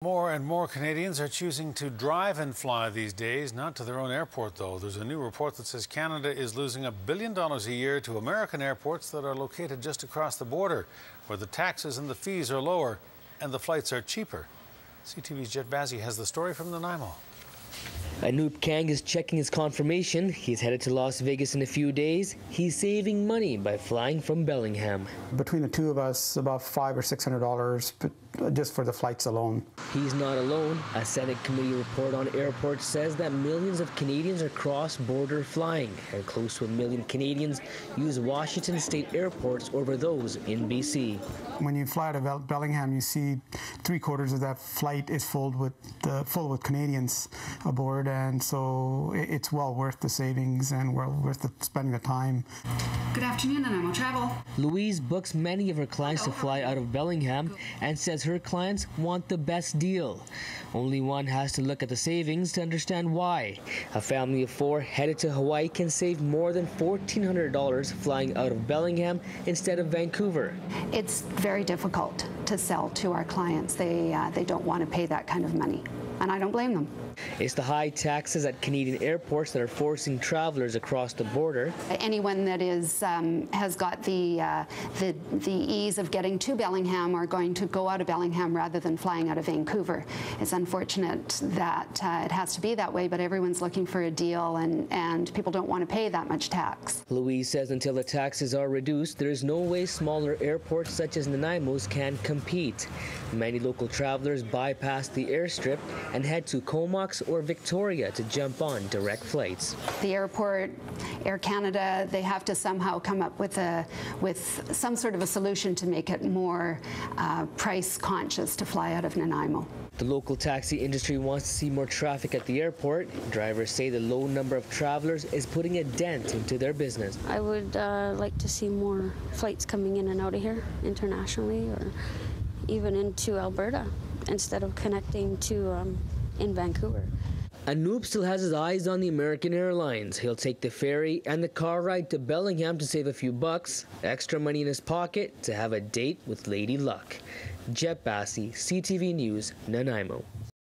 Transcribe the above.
More and more Canadians are choosing to drive and fly these days, not to their own airport though. There's a new report that says Canada is losing $1 billion a year to American airports that are located just across the border, where the taxes and the fees are lower and the flights are cheaper. CTV's Jet Bazzi has the story from Nanaimo. Anup Kang is checking his confirmation. He's headed to Las Vegas in a few days. He's saving money by flying from Bellingham. Between the two of us, about $500 or $600 just for the flights alone. He's not alone. A Senate committee report on airports says that millions of Canadians are cross-border flying, and close to 1 million Canadians use Washington state airports over those in BC. When you fly to Bellingham, you see 3/4 of that flight is full with Canadians aboard, and so it's well worth the savings and well worth spending the time. Good afternoon, Nanaimo Travel. Louise books many of her clients to fly out of Bellingham and says her clients want the best deal. Only one has to look at the savings to understand why. A family of 4 headed to Hawaii can save more than $1,400 flying out of Bellingham instead of Vancouver. It's very difficult to sell to our clients. They don't want to pay that kind of money, and I don't blame them. It's the high taxes at Canadian airports that are forcing travelers across the border. Anyone that has got the ease of getting to Bellingham are going to go out of Bellingham rather than flying out of Vancouver. It's unfortunate that it has to be that way, but everyone's looking for a deal, and people don't want to pay that much tax. Louise says until the taxes are reduced, there is no way smaller airports such as Nanaimo's can compete. Many local travelers bypass the airstrip and head to Comox or Victoria to jump on direct flights. The airport, Air Canada, they have to somehow come up with some sort of a solution to make it more price conscious to fly out of Nanaimo. The local taxi industry wants to see more traffic at the airport. Drivers say the low number of travelers is putting a dent into their business. I would like to see more flights coming in and out of here internationally, or even into Alberta, instead of connecting to in Vancouver. Anup still has his eyes on the American Airlines. He'll take the ferry and the car ride to Bellingham to save a few bucks, extra money in his pocket to have a date with Lady Luck. Jet Bazzi, CTV News, Nanaimo.